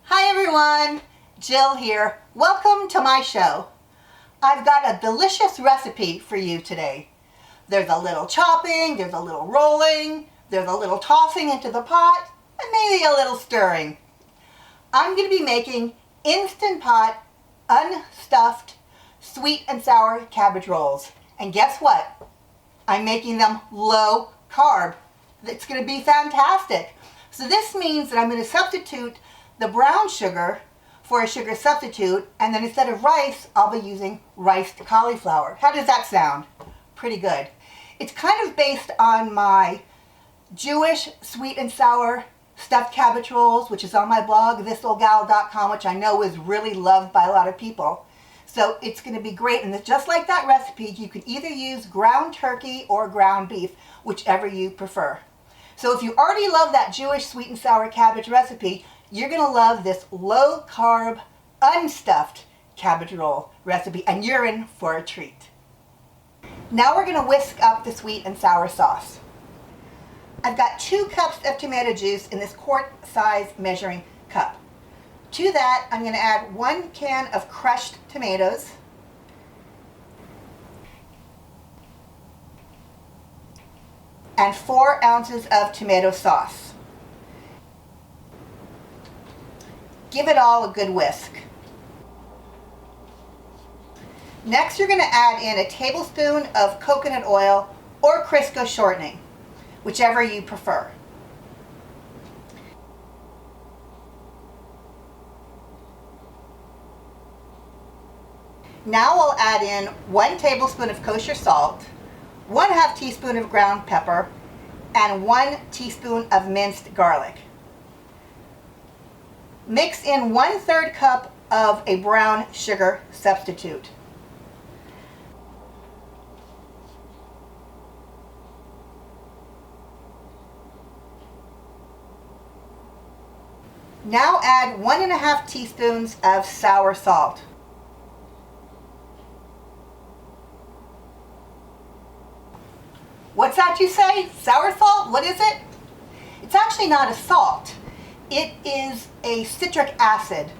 Hi everyone, Jill here. Welcome to my show. I've got a delicious recipe for you today. There's a little chopping, there's a little rolling, there's a little tossing into the pot, and maybe a little stirring. I'm going to be making Instant Pot unstuffed sweet and sour cabbage rolls. And guess what? I'm making them low carb. It's going to be fantastic. So this means that I'm going to substitute the brown sugar for a sugar substitute, and then instead of rice, I'll be using riced cauliflower. How does that sound? Pretty good. It's kind of based on my Jewish sweet and sour stuffed cabbage rolls, which is on my blog, thisoldgal.com, which I know is really loved by a lot of people. So it's going to be great, and just like that recipe, you can either use ground turkey or ground beef, whichever you prefer. So if you already love that Jewish sweet and sour cabbage recipe, you're going to love this low carb unstuffed cabbage roll recipe, and you're in for a treat. Now we're going to whisk up the sweet and sour sauce. I've got 2 cups of tomato juice in this quart size measuring cup. To that, I'm going to add 1 can of crushed tomatoes, and 4 ounces of tomato sauce. Give it all a good whisk. Next, you're going to add in a tablespoon of coconut oil or Crisco shortening, whichever you prefer. Now I'll add in 1 tablespoon of kosher salt, 1/2 teaspoon of ground pepper, and 1 teaspoon of minced garlic. Mix in 1/3 cup of a brown sugar substitute. Now add 1.5 teaspoons of sour salt. What's that you say? Sour salt? What is it? It's actually not a salt. It is a citric acid,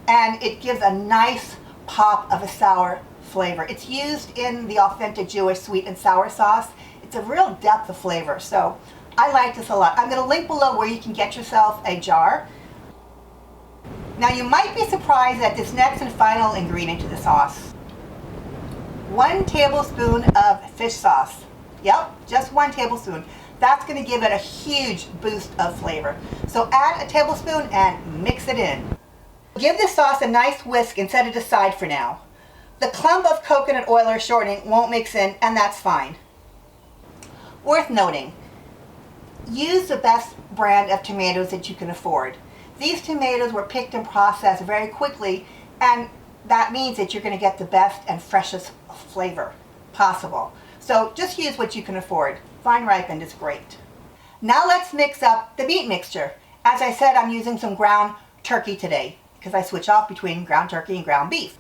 and it gives a nice pop of a sour flavor. It's used in the authentic Jewish sweet and sour sauce. It's a real depth of flavor, so I like this a lot. I'm going to link below where you can get yourself a jar. Now you might be surprised at this next and final ingredient to the sauce. 1 tablespoon of fish sauce. Yep, just 1 tablespoon. That's going to give it a huge boost of flavor. So add a tablespoon and mix it in. Give the sauce a nice whisk and set it aside for now. The clump of coconut oil or shortening won't mix in, and that's fine. Worth noting, use the best brand of tomatoes that you can afford. These tomatoes were picked and processed very quickly, and that means that you're going to get the best and freshest flavor possible. So just use what you can afford. Fine ripened is great. Now let's mix up the meat mixture. As I said, I'm using some ground turkey today because I switch off between ground turkey and ground beef.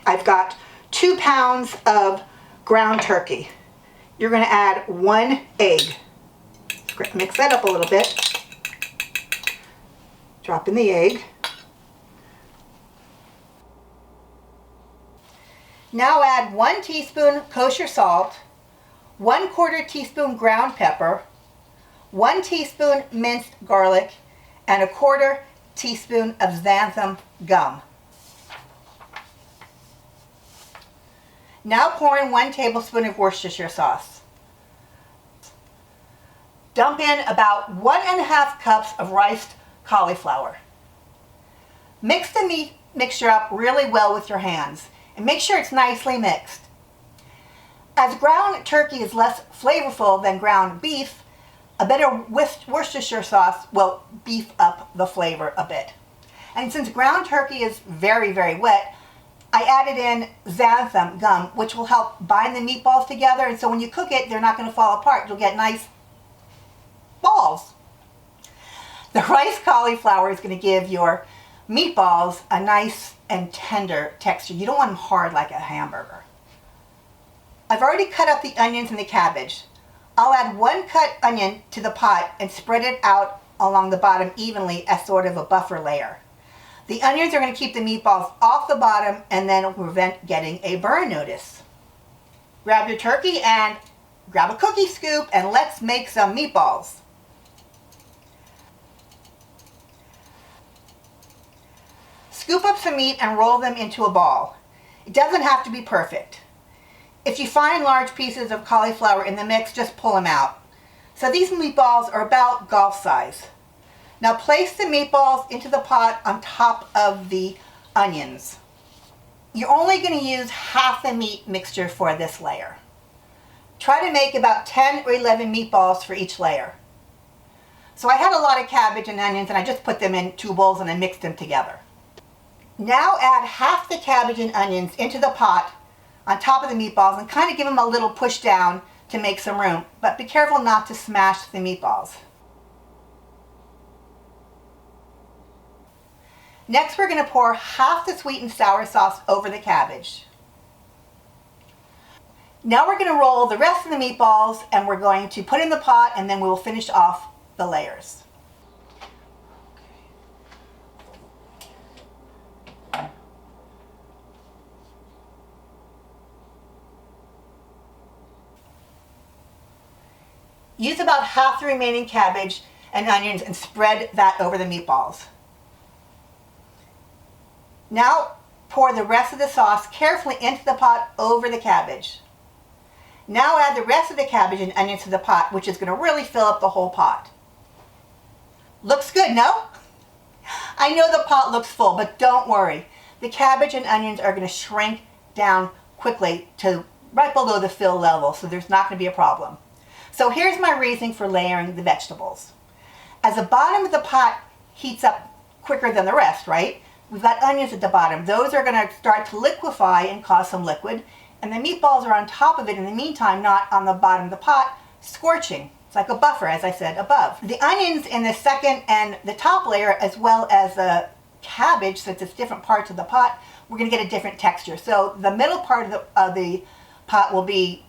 I've got 2 pounds of ground turkey. You're going to add 1 egg. Mix that up a little bit. Drop in the egg. Now add 1 teaspoon kosher salt, 1/4 teaspoon ground pepper, 1 teaspoon minced garlic, and 1/4 teaspoon of xanthan gum. Now pour in 1 tablespoon of Worcestershire sauce. Dump in about 1.5 cups of riced cauliflower. Mix the meat mixture up really well with your hands and make sure it's nicely mixed. As ground turkey is less flavorful than ground beef, a bit of Worcestershire sauce will beef up the flavor a bit. And since ground turkey is very, very wet, I added in xanthan gum, which will help bind the meatballs together, and so when you cook it, they're not going to fall apart. You'll get nice balls. The riced cauliflower is going to give your meatballs a nice and tender texture. You don't want them hard like a hamburger. I've already cut up the onions and the cabbage. I'll add 1 cut onion to the pot and spread it out along the bottom evenly as sort of a buffer layer. The onions are going to keep the meatballs off the bottom and then it'll prevent getting a burn notice. Grab your turkey and grab a cookie scoop and let's make some meatballs. Scoop up some meat and roll them into a ball. It doesn't have to be perfect. If you find large pieces of cauliflower in the mix, just pull them out. So these meatballs are about golf size. Now place the meatballs into the pot on top of the onions. You're only going to use half the meat mixture for this layer. Try to make about 10 or 11 meatballs for each layer. So I had a lot of cabbage and onions and I just put them in 2 bowls and I mixed them together. Now add half the cabbage and onions into the pot on top of the meatballs and kind of give them a little push down to make some room, but be careful not to smash the meatballs. Next, we're going to pour half the sweet and sour sauce over the cabbage. Now we're going to roll the rest of the meatballs and we're going to put in the pot and then we will finish off the layers. Use about half the remaining cabbage and onions and spread that over the meatballs. Now pour the rest of the sauce carefully into the pot over the cabbage. Now add the rest of the cabbage and onions to the pot, which is going to really fill up the whole pot. Looks good, no? I know the pot looks full, but don't worry. The cabbage and onions are going to shrink down quickly to right below the fill level, so there's not going to be a problem. So here's my reasoning for layering the vegetables. As the bottom of the pot heats up quicker than the rest, right? We've got onions at the bottom. Those are going to start to liquefy and cause some liquid. And the meatballs are on top of it in the meantime, not on the bottom of the pot, scorching. It's like a buffer, as I said above. The onions in the second and the top layer, as well as the cabbage, since it's different parts of the pot, we're going to get a different texture. So the middle part of the pot will be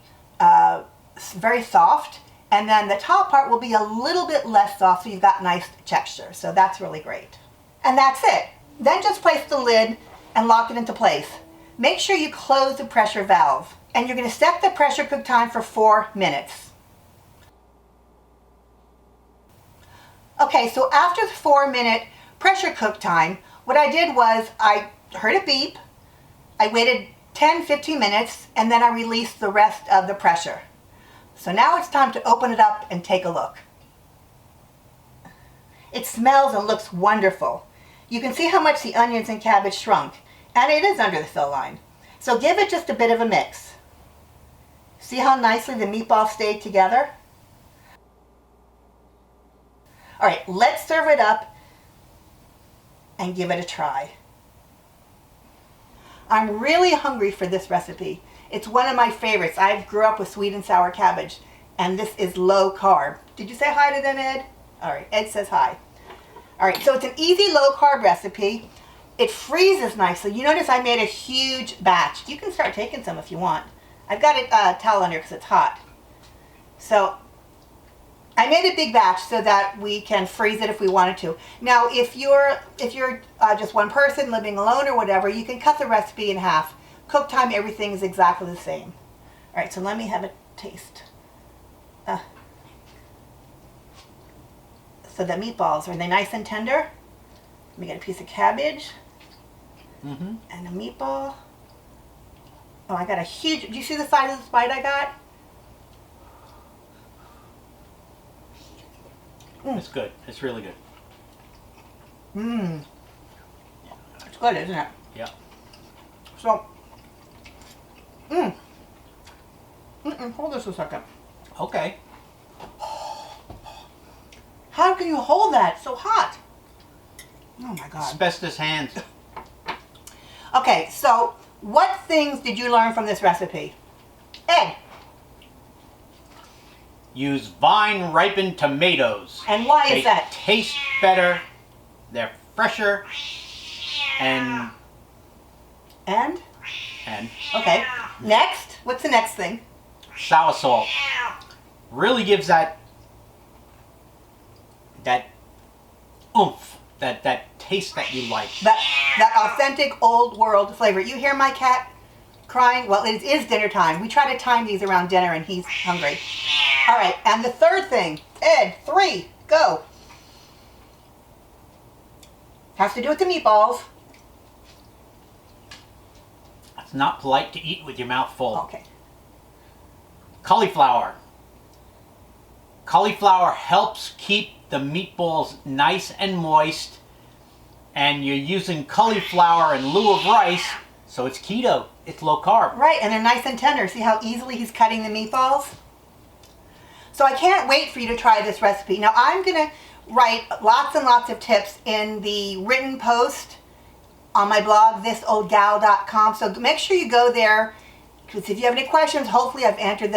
very soft, and then the top part will be a little bit less soft, so you've got nice texture. So that's really great. And that's it. Then just place the lid and lock it into place. Make sure you close the pressure valve. And you're going to set the pressure cook time for 4 minutes. Okay, so after the 4-minute pressure cook time, what I did was I heard a beep, I waited 10-15 minutes, and then I released the rest of the pressure. So now it's time to open it up and take a look. It smells and looks wonderful. You can see how much the onions and cabbage shrunk, and it is under the fill line. So give it just a bit of a mix. See how nicely the meatballs stayed together? All right, let's serve it up and give it a try. I'm really hungry for this recipe. It's one of my favorites. I grew up with sweet and sour cabbage, and this is low carb. Did you say hi to them, Ed? All right, Ed says hi. All right, so it's an easy low carb recipe. It freezes nicely. You notice I made a huge batch. You can start taking some if you want. I've got a towel under because it's hot. So I made a big batch so that we can freeze it if we wanted to. Now, if you're just one person living alone or whatever, you can cut the recipe in half. Cook time, everything is exactly the same. All right, so let me have a taste. So the meatballs, are they nice and tender? Let me get a piece of cabbage and a meatball. Oh, I got a huge, do you see the size of the bite I got? It's good. It's really good. It's good, isn't it? Yeah. So, hold this a second. Okay. How can you hold that? It's so hot. Oh my God. Asbestos hands. Okay, so what things did you learn from this recipe? Ed. Use vine ripened tomatoes. And why They is that? taste better. They're fresher. And Okay. Next, what's the next thing? sour salt really gives that oomph that taste that you like. That authentic old world flavor. You hear my cat crying? Well, it is dinner time. We try to time these around dinner and he's hungry. All right, and the third thing, Ed, 3, go. Has to do with the meatballs. It's not polite to eat with your mouth full. Okay. Cauliflower. Cauliflower helps keep the meatballs nice and moist, and you're using cauliflower in lieu of rice, so it's keto. It's low carb. Right, and they're nice and tender. See how easily he's cutting the meatballs? So I can't wait for you to try this recipe. Now I'm going to write lots and lots of tips in the written post on my blog, thisoldgal.com. So make sure you go there, because if you have any questions, hopefully I've answered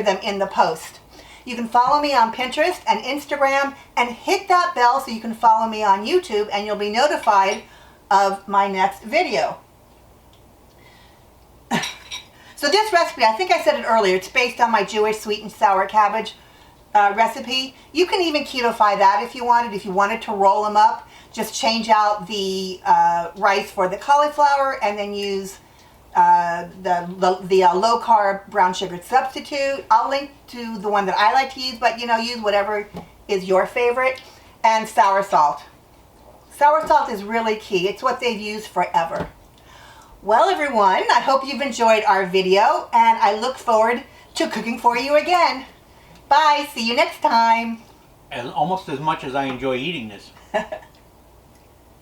them in the post. You can follow me on Pinterest and Instagram, and hit that bell so you can follow me on YouTube and you'll be notified of my next video. So this recipe, I think I said it earlier, it's based on my Jewish sweet and sour cabbage recipe. You can even ketofy that if you wanted. If you wanted to roll them up, just change out the rice for the cauliflower and then use the low carb brown sugar substitute. I'll link to the one that I like to use, but use whatever is your favorite. And sour salt. Sour salt is really key. It's what they've used forever. Well, everyone, I hope you've enjoyed our video, and I look forward to cooking for you again. Bye. See you next time. And almost as much as I enjoy eating this.